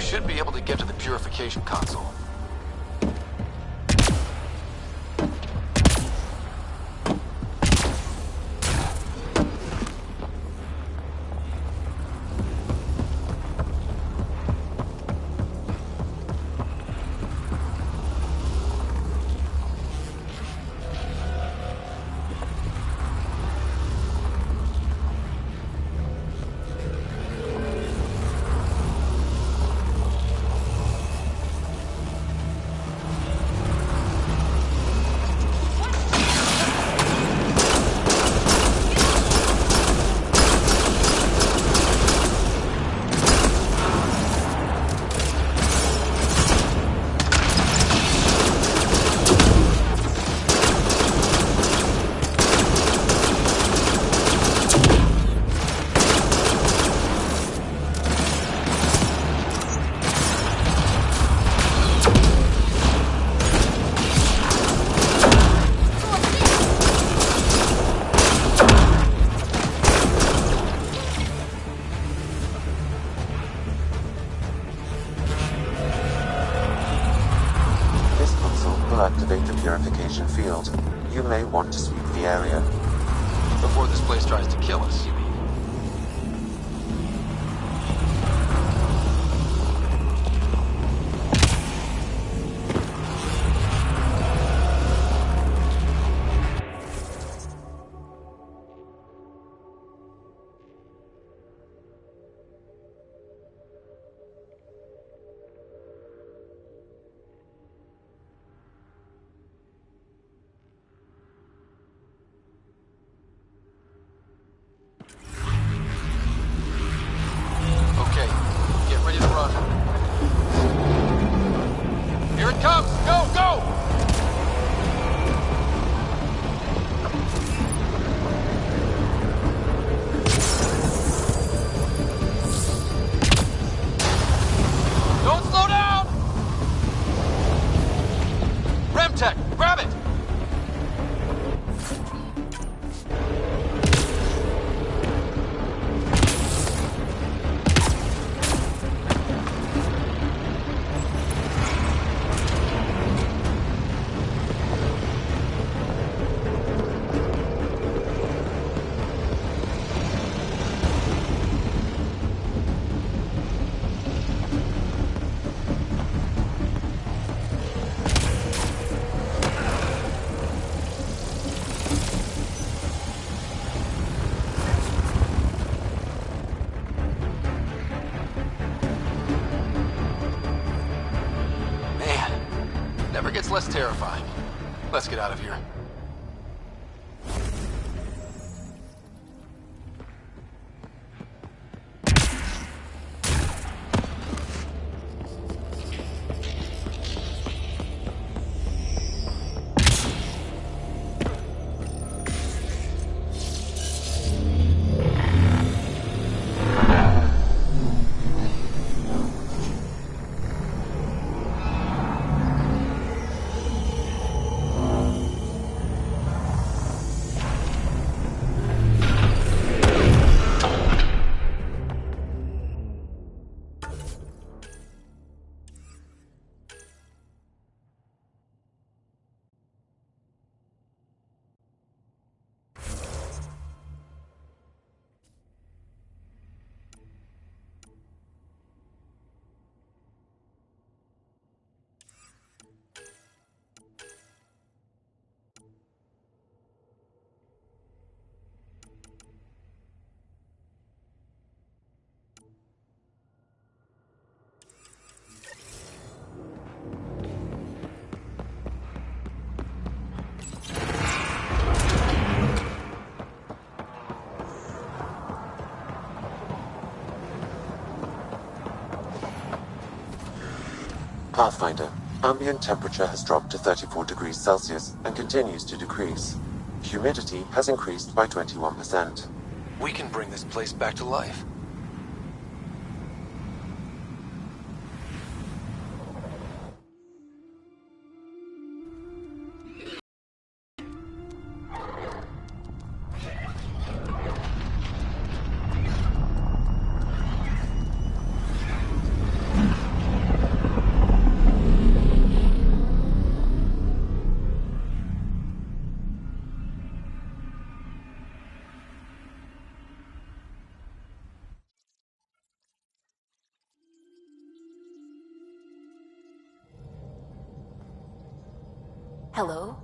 should be able to get to the purification console. Activate the purification field. You may want to sweep the area. Before this place tries to kill us, you mean? Here it comes! Go, go! Don't slow down! Remtech, grab it! Never gets less terrifying. Let's get out of here. Pathfinder, ambient temperature has dropped to 34 degrees Celsius and continues to decrease. Humidity has increased by 21%. We can bring this place back to life. Hello?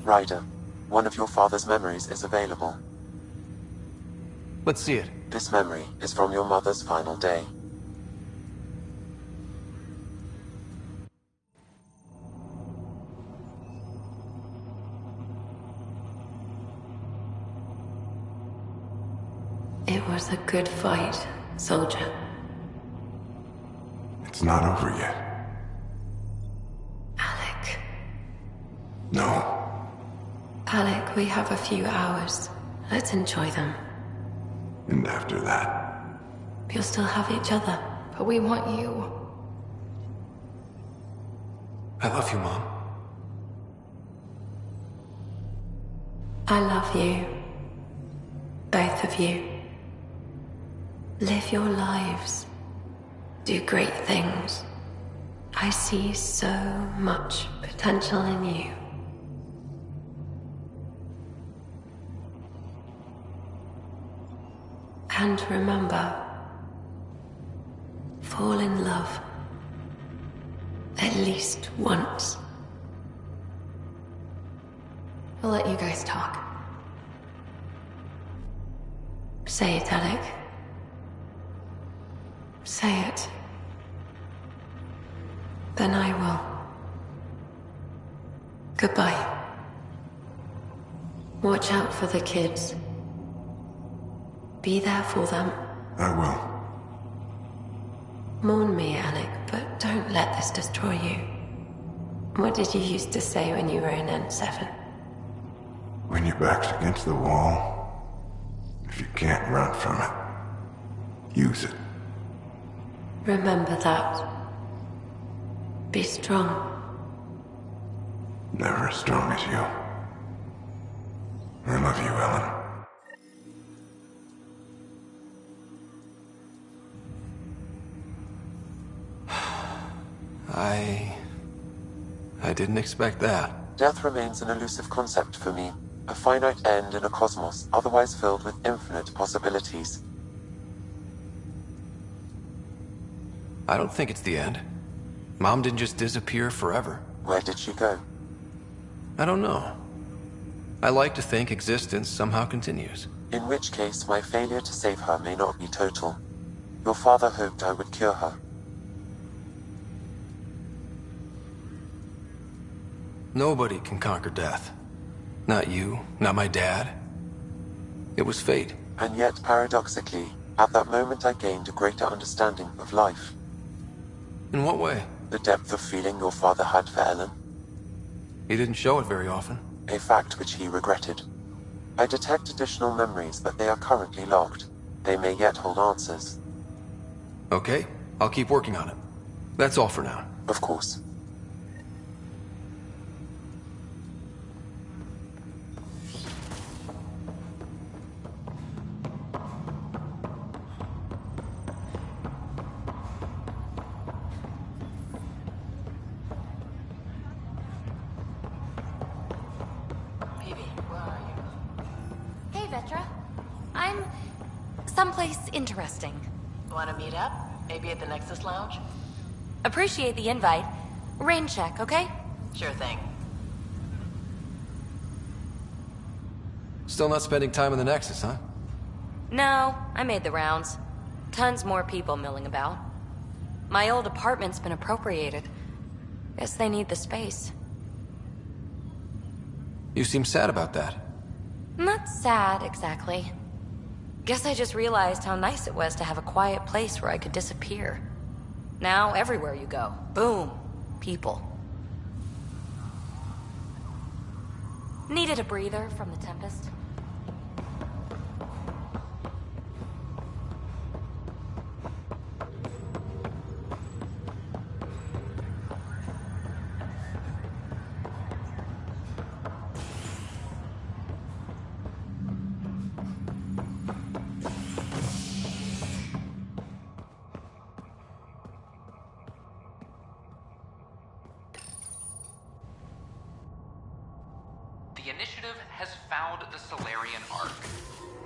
Ryder, one of your father's memories is available. Let's see it. This memory is from your mother's final day. It was a good fight, soldier. It's not over yet. Alec. No. Alec, we have a few hours. Let's enjoy them. And after that, We'll still have each other. But we want you. I love you, Mom. I love you. Both of you. Live your lives. Do great things. I see so much potential in you. And remember, fall in love. At least once. I'll let you guys talk. Say it, Alec. Say it. Then I will. Goodbye. Watch out for the kids. Be there for them. I will. Mourn me, Alec, but don't let this destroy you. What did you used to say when you were in N7? When your back's against the wall, if you can't run from it, use it. Remember that. Be strong. Never as strong as you. I love you, Ellen. I didn't expect that. Death remains an elusive concept for me, a finite end in a cosmos otherwise filled with infinite possibilities. I don't think it's the end. Mom didn't just disappear forever. Where did she go? I don't know. I like to think existence somehow continues. In which case, my failure to save her may not be total. Your father hoped I would cure her. Nobody can conquer death. Not you, not my dad. It was fate. And yet, paradoxically, at that moment I gained a greater understanding of life. In what way? The depth of feeling your father had for Ellen. He didn't show it very often. A fact which he regretted. I detect additional memories, but they are currently locked. They may yet hold answers. Okay, I'll keep working on it. That's all for now. Of course. I'm someplace interesting. Want to meet up? Maybe at the Nexus Lounge? Appreciate the invite. Rain check, okay? Sure thing. Still not spending time in the Nexus, huh? No, I made the rounds. Tons more people milling about. My old apartment's been appropriated. Guess they need the space. You seem sad about that. Not sad, exactly. Guess I just realized how nice it was to have a quiet place where I could disappear. Now, everywhere you go, boom, people. Needed a breather from the Tempest. The initiative has found the Solarian Ark.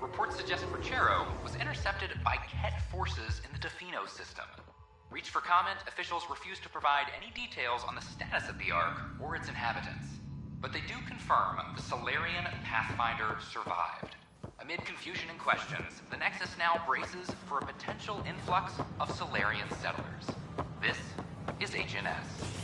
Reports suggest Perchero was intercepted by Ket forces in the Defino system. Reached for comment, officials refuse to provide any details on the status of the Ark or its inhabitants. But they do confirm the Solarian Pathfinder survived. Amid confusion and questions, the Nexus now braces for a potential influx of Solarian settlers. This is HNS.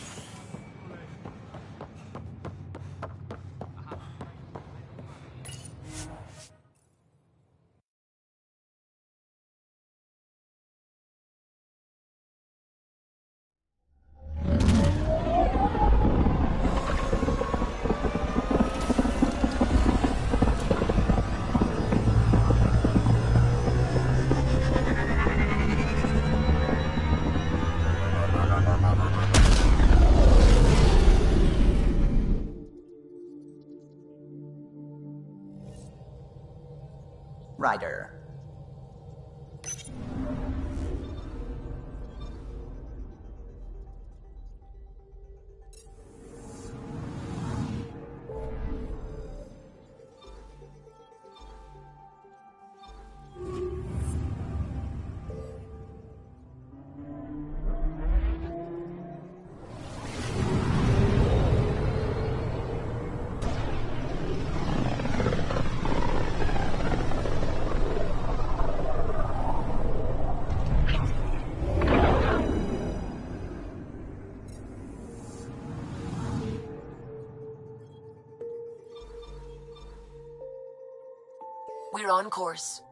Ryder. We're on course.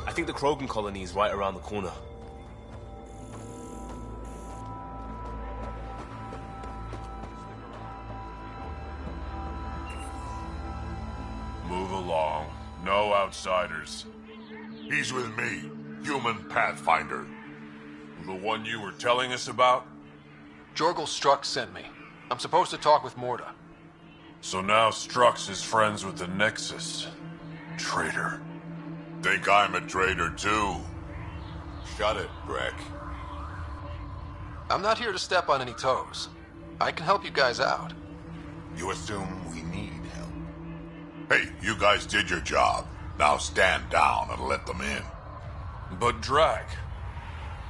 I think the Krogan colony is right around the corner. Move along. No outsiders. He's with me, human Pathfinder. The one you were telling us about? Jorgel Strux sent me. I'm supposed to talk with Morda. So now Strux is friends with the Nexus. Traitor. Think I'm a traitor too? Shut it, Breck. I'm not here to step on any toes. I can help you guys out. You assume we need help. Hey, you guys did your job. Now stand down and let them in. But Drac,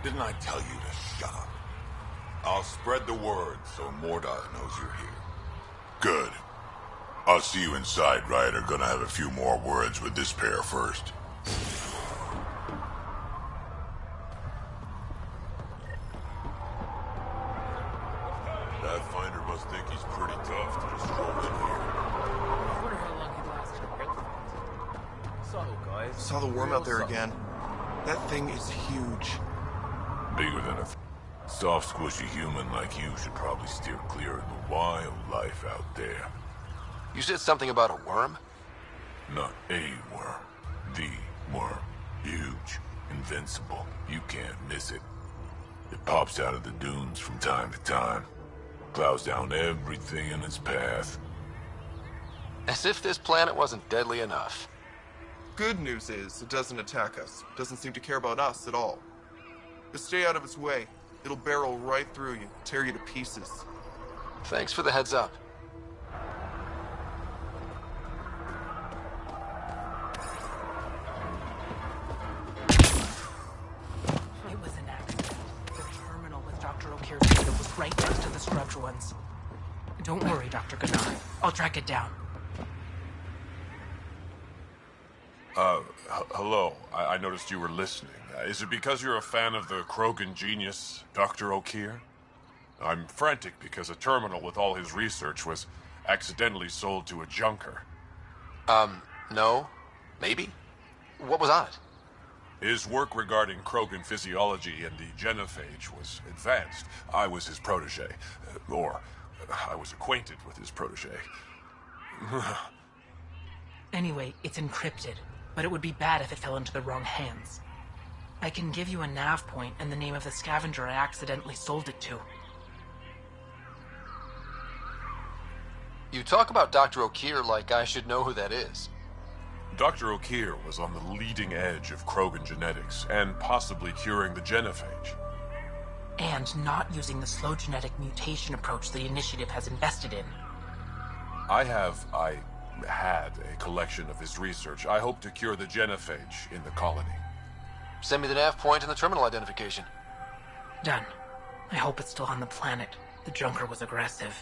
didn't I tell you to shut up? I'll spread the word so Morda knows you're here. Good. I'll see you inside, Ryder. Gonna have a few more words with this pair first. Pathfinder must think he's pretty tough to just roll in here. I wonder how long he lasted. So, guys. Saw the worm out there again. That thing is huge. Bigger than a soft, squishy human like you should probably steer clear of the wildlife out there. You said something about a worm? Not a worm. The worm. Huge. Invincible. You can't miss it. It pops out of the dunes from time to time. Plows down everything in its path. As if this planet wasn't deadly enough. Good news is, it doesn't attack us. Doesn't seem to care about us at all. Just stay out of its way. It'll barrel right through you, tear you to pieces. Thanks for the heads up. It was an accident. The terminal with Dr. O'Keefe's data was right next to the scrubbed ones. Don't worry, Dr. Gunnar. I'll track it down. Hello. I noticed you were listening. Is it because you're a fan of the Krogan genius, Dr. O'Keir? I'm frantic because a terminal with all his research was accidentally sold to a junker. No. Maybe? What was on it? His work regarding Krogan physiology and the genophage was advanced. I was his protege. Or, I was acquainted with his protege. Anyway, it's encrypted, but it would be bad if it fell into the wrong hands. I can give you a nav point and the name of the scavenger I accidentally sold it to. You talk about Dr. O'Keir like I should know who that is. Dr. O'Keir was on the leading edge of Krogan genetics, and possibly curing the genophage. And not using the slow genetic mutation approach the Initiative has invested in. I had a collection of his research. I hope to cure the genophage in the colony. Send me the nav point and the terminal identification. Done. I hope it's still on the planet. The junker was aggressive.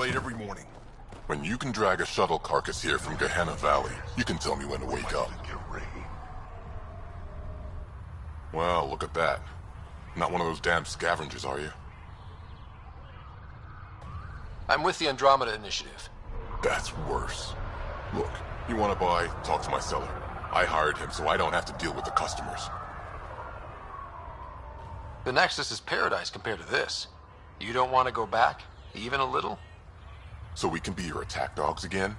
Every morning. When you can drag a shuttle carcass here from Gehenna Valley, you can tell me when to wake up. Well, look at that. Not one of those damn scavengers, are you? I'm with the Andromeda Initiative. That's worse. Look, you want to buy? Talk to my seller. I hired him so I don't have to deal with the customers. The Nexus is paradise compared to this. You don't want to go back? Even a little? So we can be your attack dogs again?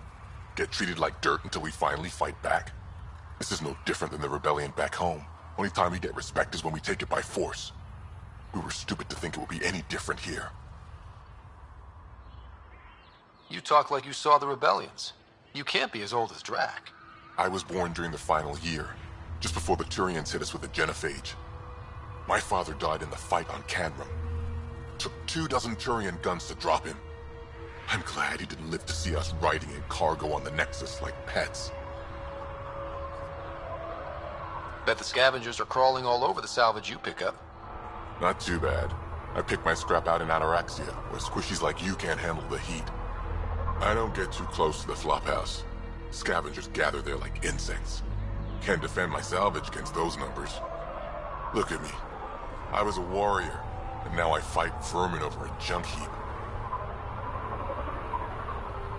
Get treated like dirt until we finally fight back? This is no different than the rebellion back home. Only time we get respect is when we take it by force. We were stupid to think it would be any different here. You talk like you saw the rebellions. You can't be as old as Drac. I was born during the final year, just before the Turians hit us with the genophage. My father died in the fight on Canrum. Took 24 Turian guns to drop him. I'm glad he didn't live to see us riding in cargo on the Nexus like pets. Bet the scavengers are crawling all over the salvage you pick up. Not too bad. I pick my scrap out in Ataraxia, where squishies like you can't handle the heat. I don't get too close to the flophouse. Scavengers gather there like insects. Can't defend my salvage against those numbers. Look at me. I was a warrior, and now I fight vermin over a junk heap.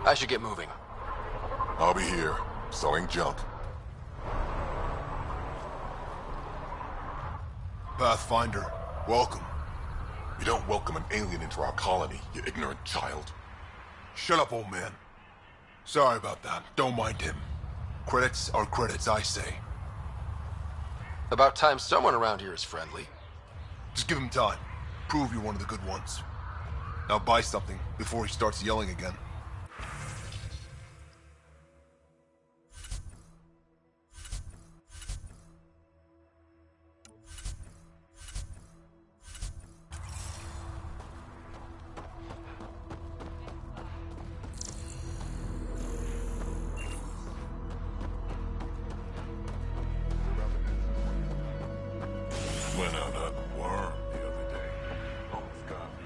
I should get moving. I'll be here, selling junk. Pathfinder, welcome. You don't welcome an alien into our colony, you ignorant child. Shut up, old man. Sorry about that. Don't mind him. Credits are credits, I say. About time someone around here is friendly. Just give him time. Prove you're one of the good ones. Now buy something before he starts yelling again. Went out on a worm the other day. Almost got me.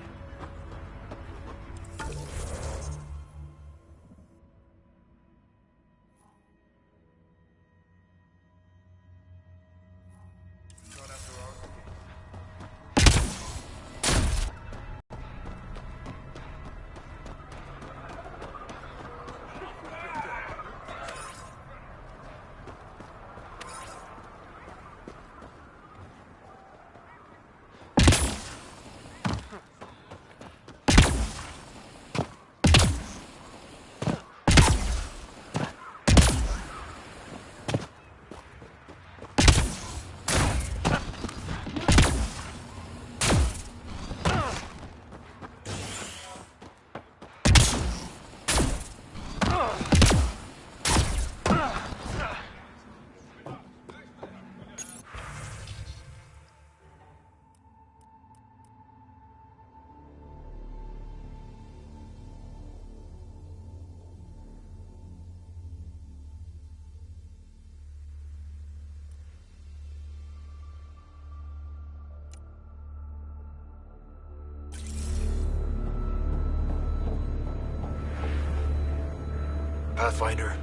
Pathfinder,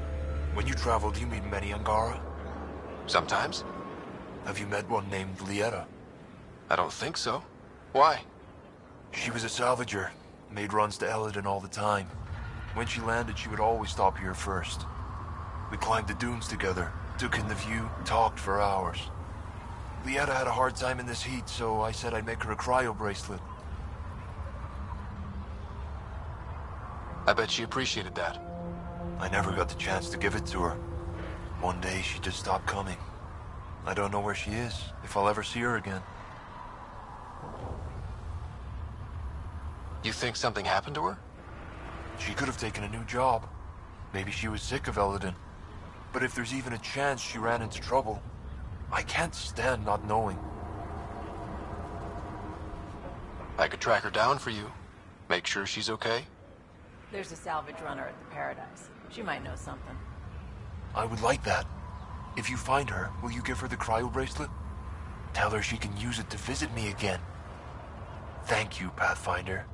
when you travel, do you meet many Angara? Sometimes. Have you met one named Lieta? I don't think so. Why? She was a salvager, made runs to Eladin all the time. When she landed, she would always stop here first. We climbed the dunes together, took in the view, talked for hours. Lieta had a hard time in this heat, so I said I'd make her a cryo bracelet. I bet she appreciated that. I never got the chance to give it to her. One day she just stopped coming. I don't know where she is, if I'll ever see her again. You think something happened to her? She could have taken a new job. Maybe she was sick of Eladin. But if there's even a chance she ran into trouble, I can't stand not knowing. I could track her down for you. Make sure she's okay. There's a salvage runner at the Paradise. She might know something. I would like that. If you find her, will you give her the cryo bracelet? Tell her she can use it to visit me again. Thank you, Pathfinder.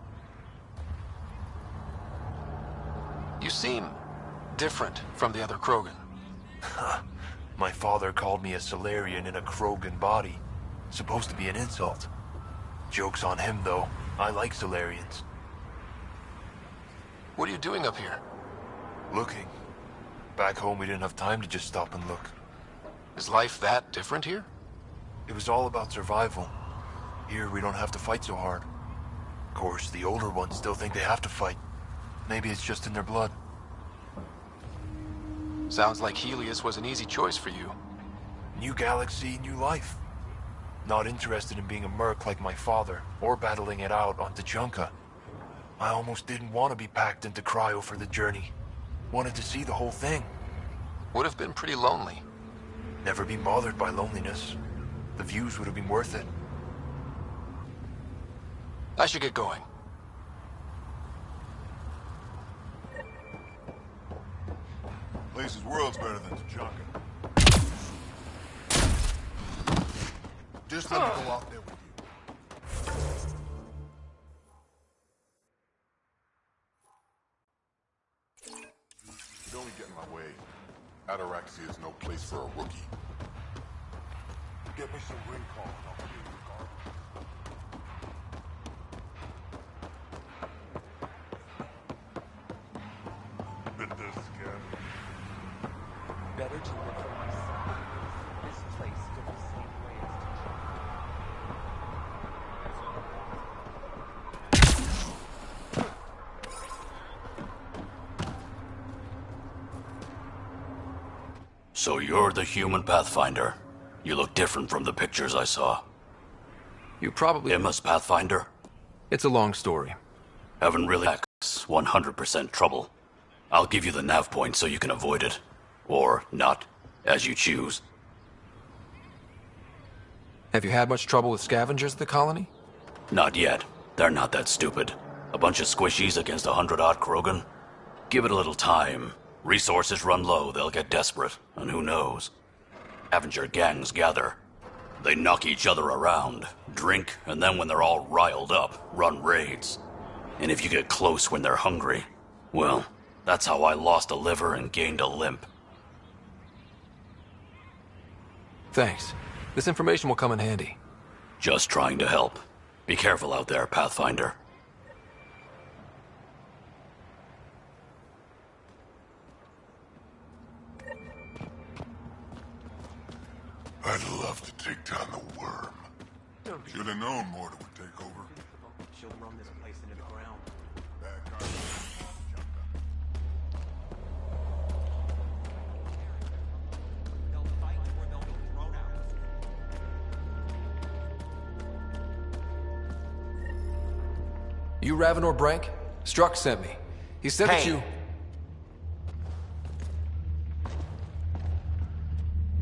You seem different from the other Krogan. My father called me a Solarian in a Krogan body. Supposed to be an insult. Joke's on him, though. I like Solarians. What are you doing up here? Looking. Back home, we didn't have time to just stop and look. Is life that different here? It was all about survival. Here, we don't have to fight so hard. Of course, the older ones still think they have to fight. Maybe it's just in their blood. Sounds like Helios was an easy choice for you. New galaxy, new life. Not interested in being a merc like my father, or battling it out on Tuchanka. I almost didn't want to be packed into cryo for the journey. Wanted to see the whole thing. Would have been pretty lonely. Never been bothered by loneliness. The views would have been worth it. I should get going. Place's world's better than Tuchanka. Just let me go out there with you. Don't get in my way. Ataraxia is no place for a rookie. Get me some ring call and I'll clear your garbage. Bit this scared. Better to look for myself. This place is the same way So you're the human Pathfinder. You look different from the pictures I saw. You probably... Immus Pathfinder? It's a long story. Haven't really had 100% trouble. I'll give you the nav point so you can avoid it. Or not, as you choose. Have you had much trouble with scavengers at the colony? Not yet. They're not that stupid. A bunch of squishies against 100-odd Krogan? Give it a little time. Resources run low, they'll get desperate, and who knows? Scavenger gangs gather. They knock each other around, drink, and then when they're all riled up, run raids. And if you get close when they're hungry, well, that's how I lost a liver and gained a limp. Thanks. This information will come in handy. Just trying to help. Be careful out there, Pathfinder. I'd love to take down the worm. Should have known Morta would take over. she'll run this place into the ground. They'll fight or they'll be thrown out. You Ravenor Brank? Struck sent me. He said that you...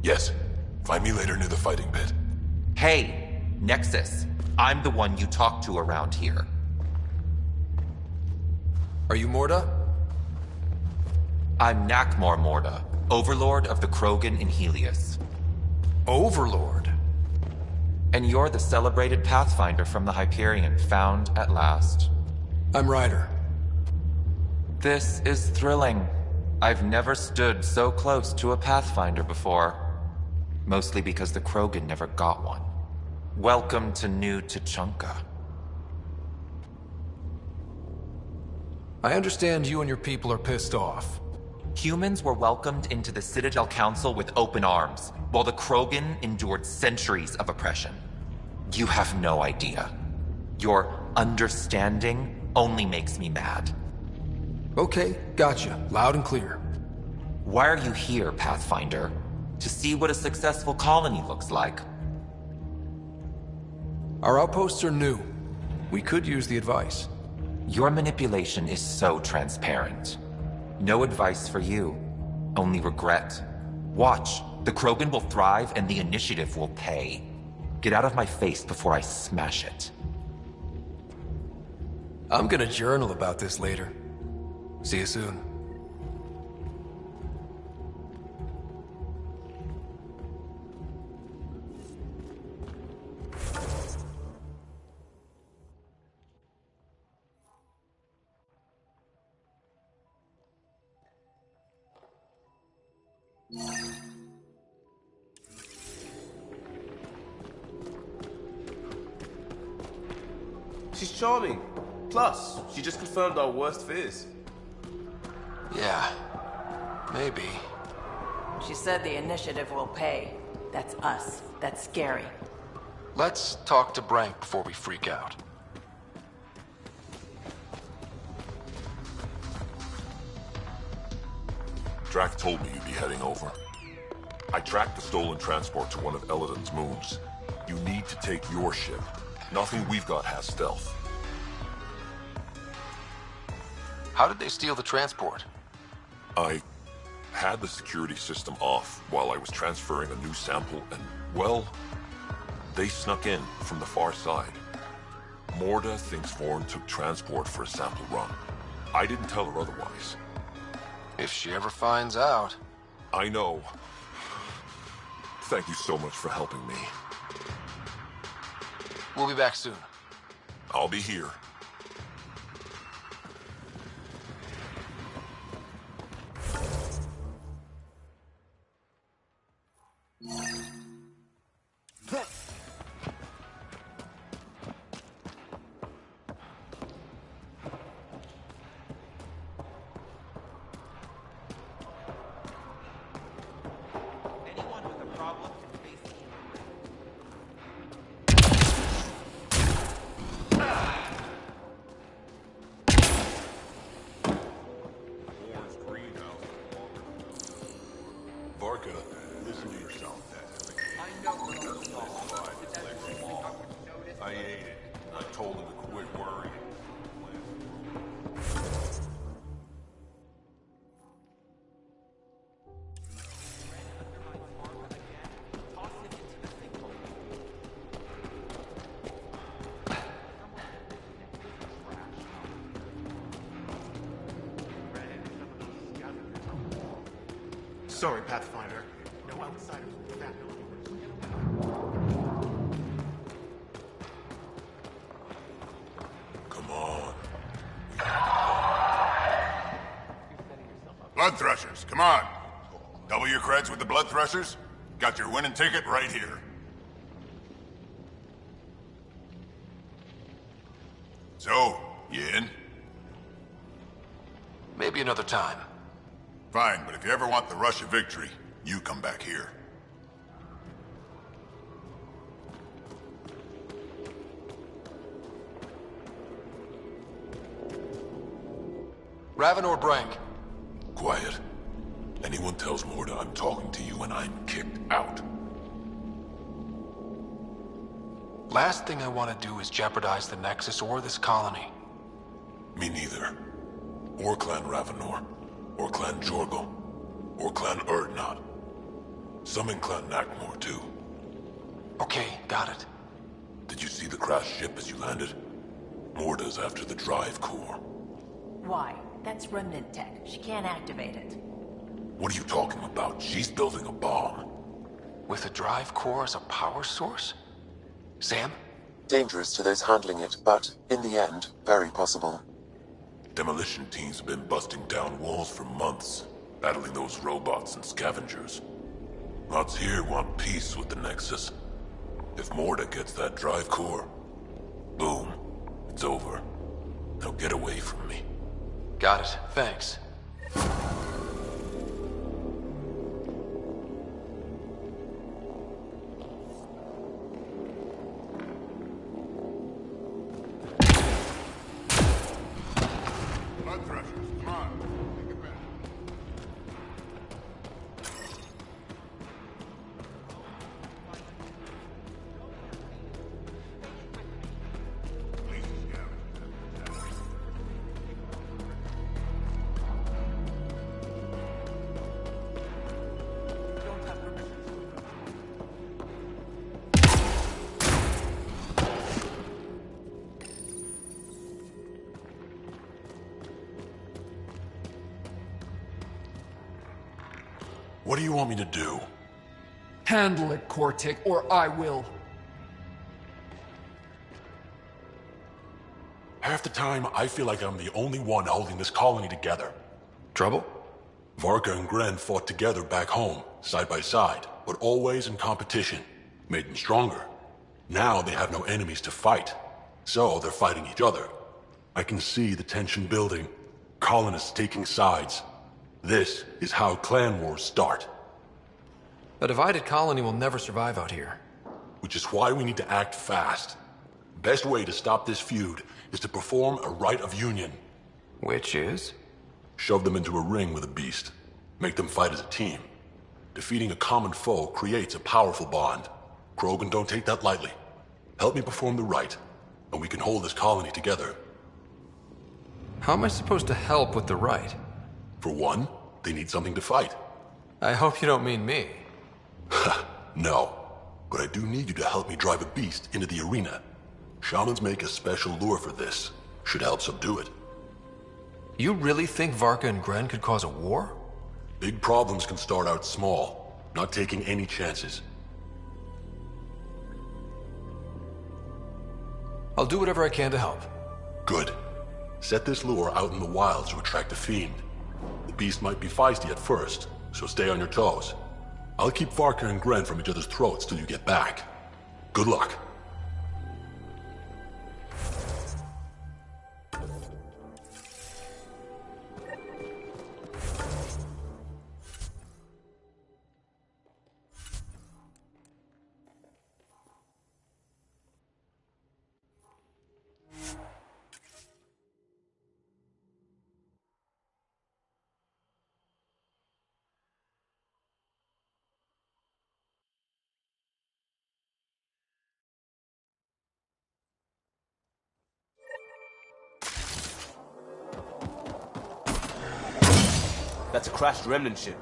Yes. Find me later near the fighting pit. Hey, Nexus. I'm the one you talk to around here. Are you Morta? I'm Nakmor Morta, Overlord of the Krogan in Helios. Overlord? And you're the celebrated Pathfinder from the Hyperion, found at last. I'm Ryder. This is thrilling. I've never stood so close to a Pathfinder before. Mostly because the Krogan never got one. Welcome to New Tuchanka. I understand you and your people are pissed off. Humans were welcomed into the Citadel Council with open arms, while the Krogan endured centuries of oppression. You have no idea. Your understanding only makes me mad. Okay, gotcha. Loud and clear. Why are you here, Pathfinder? To see what a successful colony looks like. Our outposts are new. We could use the advice. Your manipulation is so transparent. No advice for you, only regret. Watch, the Krogan will thrive and the initiative will pay. Get out of my face before I smash it. I'm gonna journal about this later. See you soon. She's charming. Plus, she just confirmed our worst fears. Yeah, maybe. She said the initiative will pay. That's us. That's scary. Let's talk to Brank before we freak out. Drac told me you'd be heading over. I tracked the stolen transport to one of Elodon's moons. You need to take your ship. Nothing we've got has stealth. How did they steal the transport? I had the security system off while I was transferring a new sample and, well, they snuck in from the far side. Morda thinks Vorn took transport for a sample run. I didn't tell her otherwise. If she ever finds out. I know. Thank you so much for helping me. We'll be back soon. I'll be here. I ate it. I told him to quit worrying. Sorry, Pathfinder. No outsiders will be back. Come on. Blood Threshers, come on. Double your creds with the Blood Threshers? Got your winning ticket right here. So, you in? Maybe another time. Fine, but if you ever want the rush of victory, you come back here. Raven or Brank? Quiet. Anyone tells Morda I'm talking to you and I'm kicked out. Last thing I want to do is jeopardize the Nexus or this colony. Me neither. Or Clan Ravenor. Or Clan Jorgal. Or Clan Urdnot. Some in Clan Nakmor, too. Okay, got it. Did you see the crashed ship as you landed? Morda's after the drive core. Why? That's remnant tech. She can't activate it. What are you talking about? She's building a bomb. With a drive core as a power source? Sam? Dangerous to those handling it, but, in the end, very possible. Demolition teams have been busting down walls for months. battling those robots and scavengers. Lots here want peace with the Nexus. If Morda gets that drive core, boom, it's over. Now get away from me. Got it. Thanks. Blood thrashers, come on. Take it back. What do you want me to do? Handle it, Cortic, or I will. Half the time, I feel like I'm the only one holding this colony together. Trouble? Varka and Gren fought together back home, side by side, but always in competition. Made them stronger. Now they have no enemies to fight, so they're fighting each other. I can see the tension building, colonists taking sides. This is how clan wars start. A divided colony will never survive out here. Which is why we need to act fast. Best way to stop this feud is to perform a rite of union. Which is? Shove them into a ring with a beast. Make them fight as a team. Defeating a common foe creates a powerful bond. Krogan don't take that lightly. Help me perform the rite, and we can hold this colony together. How am I supposed to help with the rite? For one, they need something to fight. I hope you don't mean me. No, but I do need you to help me drive a beast into the arena. Shamans make a special lure for this. Should help subdue it. You really think Varka and Gren could cause a war? Big problems can start out small, not taking any chances. I'll do whatever I can to help. Good. Set this lure out in the wilds to attract a fiend. The beast might be feisty at first, so stay on your toes. I'll keep Varka and Gren from each other's throats till you get back. Good luck. That's a crashed remnant ship.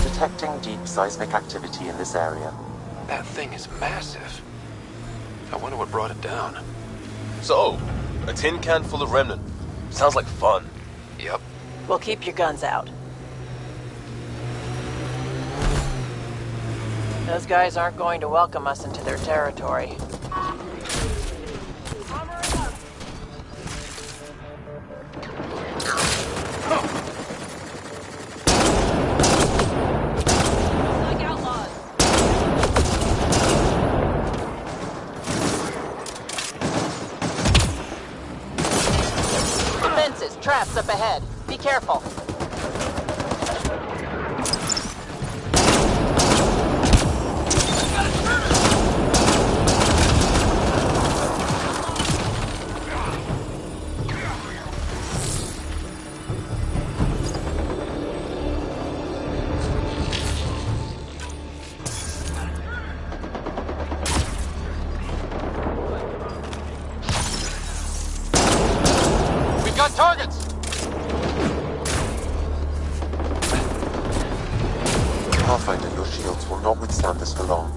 Detecting deep seismic activity in this area. That thing is massive. I wonder what brought it down. So, a tin can full of remnant. Sounds like fun. Yep. Well, keep your guns out. Those guys aren't going to welcome us into their territory. Traps up ahead. Be careful. We've got targets! Pathfinder, your shields will not withstand this for long.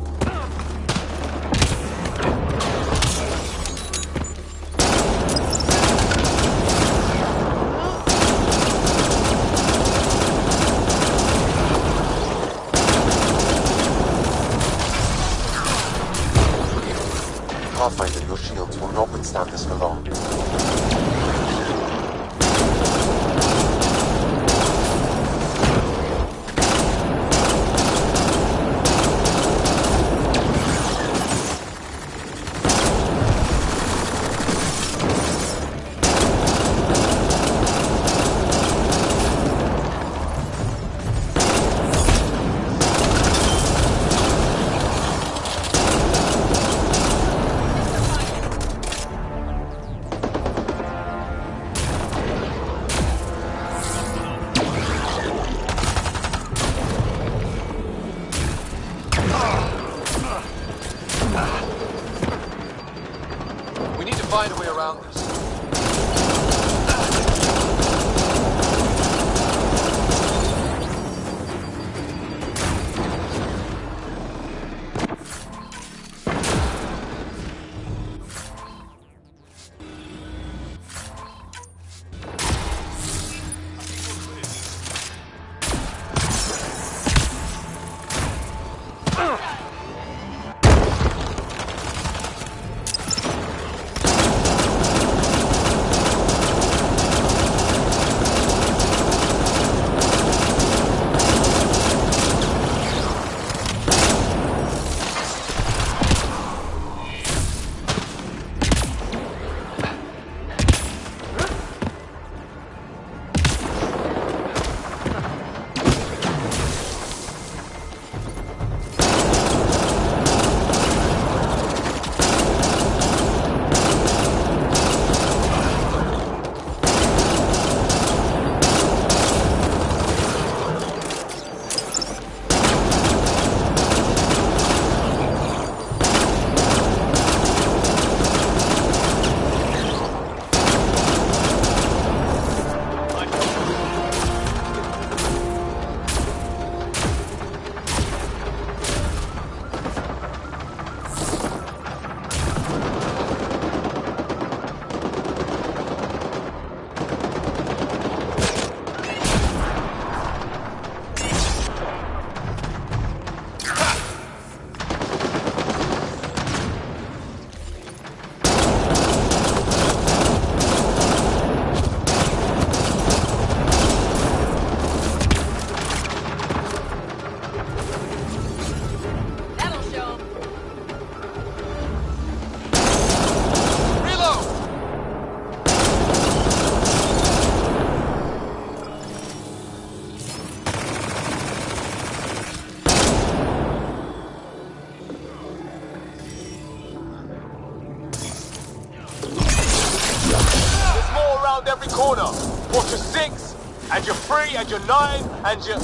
And you're free, and you're lying, and you're...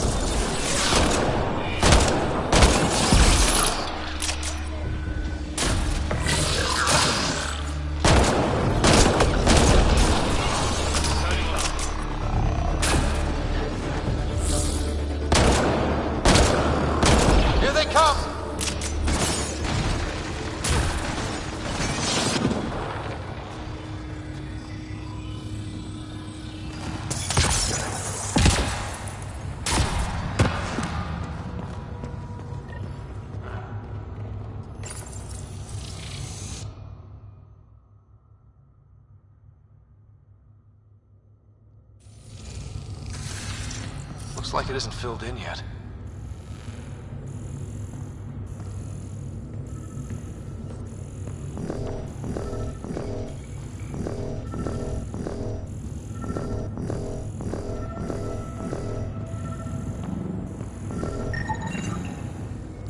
Here they come! Looks like it isn't filled in yet.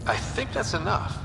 I think that's enough.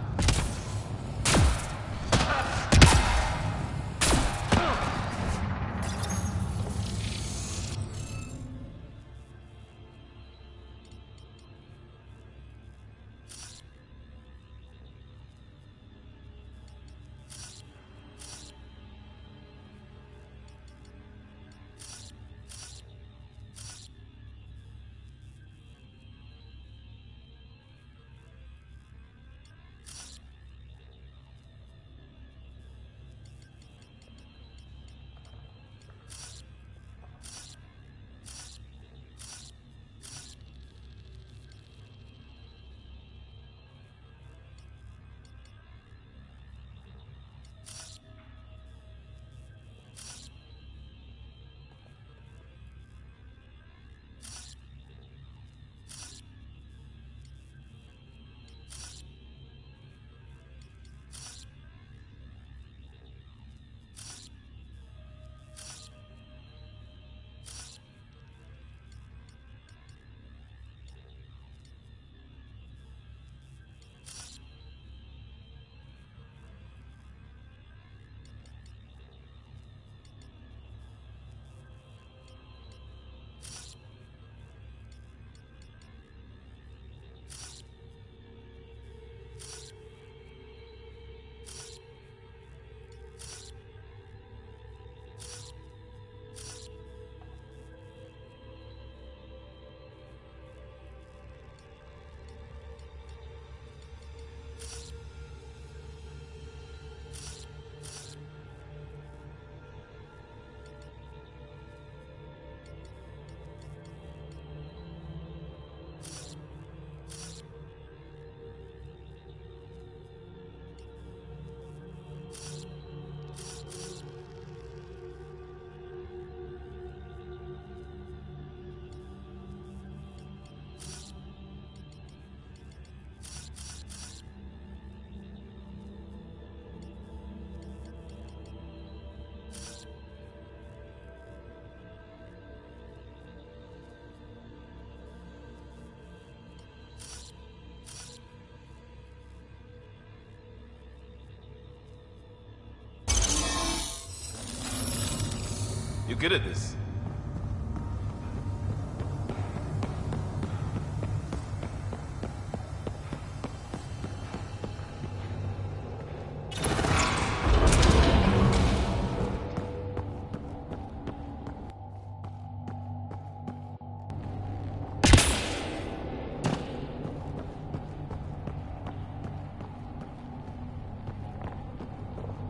You're good at this.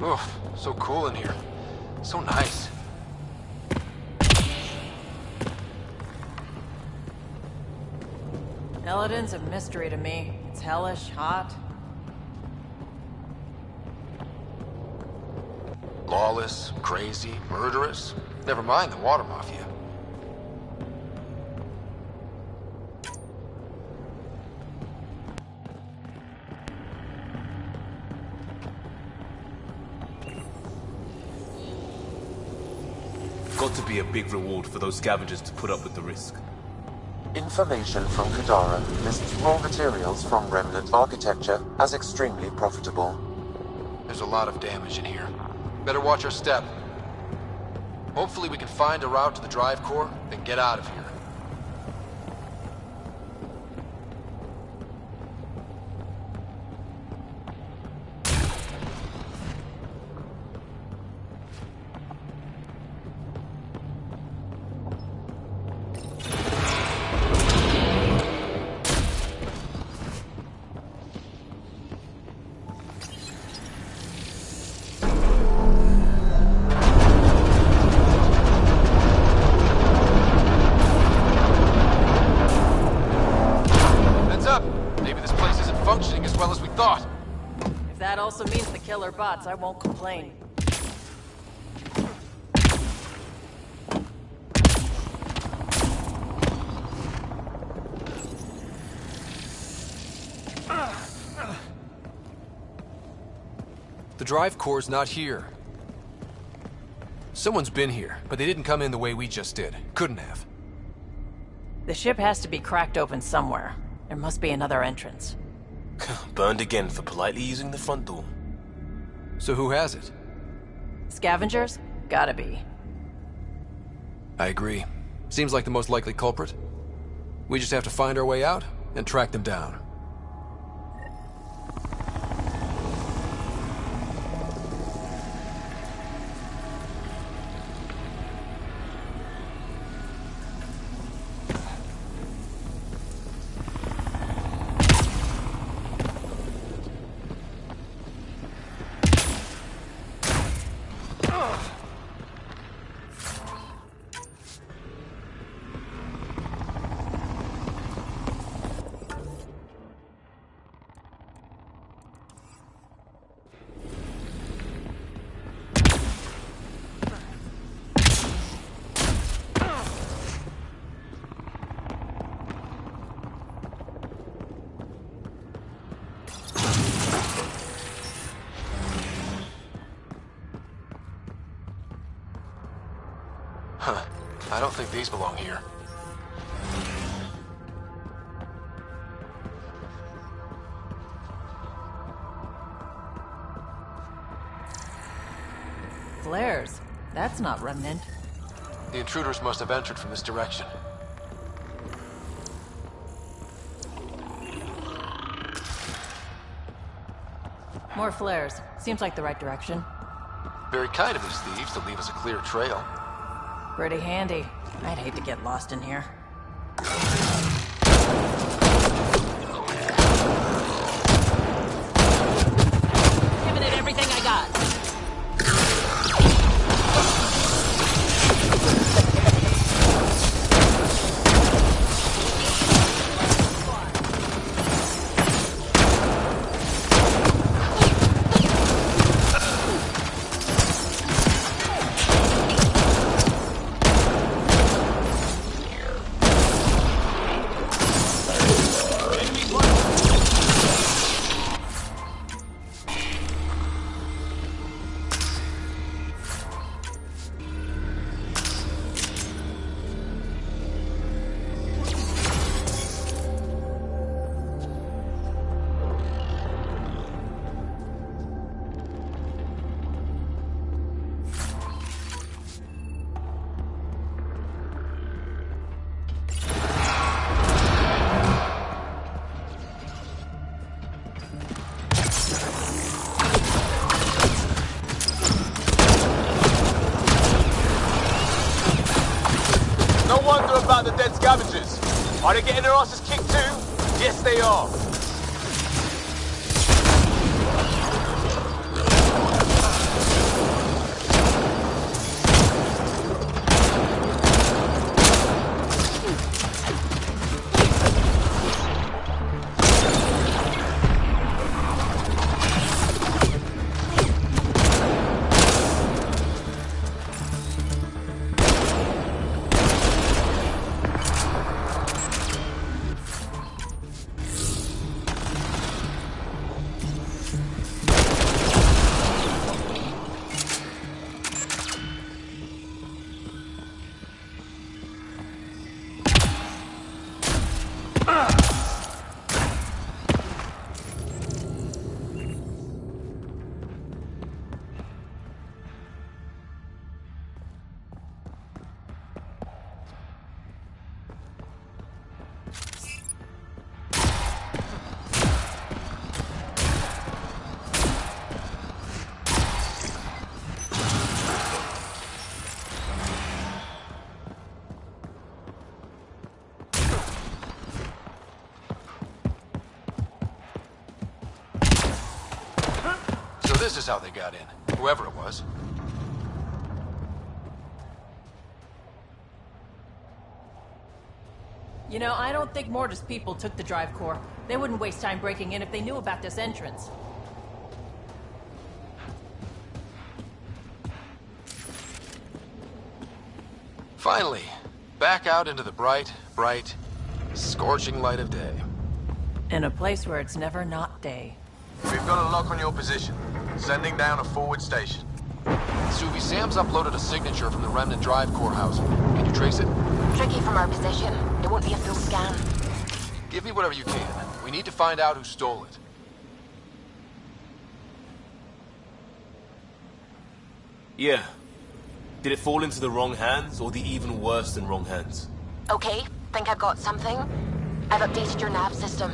Oof, so cool in here. So nice. Elodin's a mystery to me. It's hellish, hot. Lawless, crazy, murderous. Never mind the water mafia. Got to be a big reward for those scavengers to put up with the risk. Information from Kadara lists raw materials from remnant architecture as extremely profitable. There's a lot of damage in here. Better watch our step. Hopefully we can find a route to the drive core, then get out of here. also means the killer bots. I won't complain. The drive core's not here. Someone's been here, but they didn't come in the way we just did. Couldn't have. The ship has to be cracked open somewhere. There must be another entrance. Burned again for politely using the front door. So who has it? Scavengers? Gotta be. I agree. Seems like the most likely culprit. We just have to find our way out and track them down. Huh. I don't think these belong here. Flares. That's not Remnant. The intruders must have entered from this direction. More flares. Seems like the right direction. Very kind of these thieves to leave us a clear trail. Pretty handy. I'd hate to get lost in here. Giving it everything I got. About the dead scavengers. Are they getting their asses kicked too? Yes, they are. This is how they got in, whoever it was. You know, I don't think Mortis people took the drive core. They wouldn't waste time breaking in if they knew about this entrance. Finally, back out into the bright, scorching light of day. In a place where it's never not day. We've got a lock on your position. Sending down a forward station. Suvi, Sam's uploaded a signature from the Remnant Drive core housing. Can you trace it? Tricky from our position. It won't be a full scan. Give me whatever you can. We need to find out who stole it. Yeah. Did it fall into the wrong hands, or the even worse than wrong hands? Okay, think I've got something. I've updated your nav system.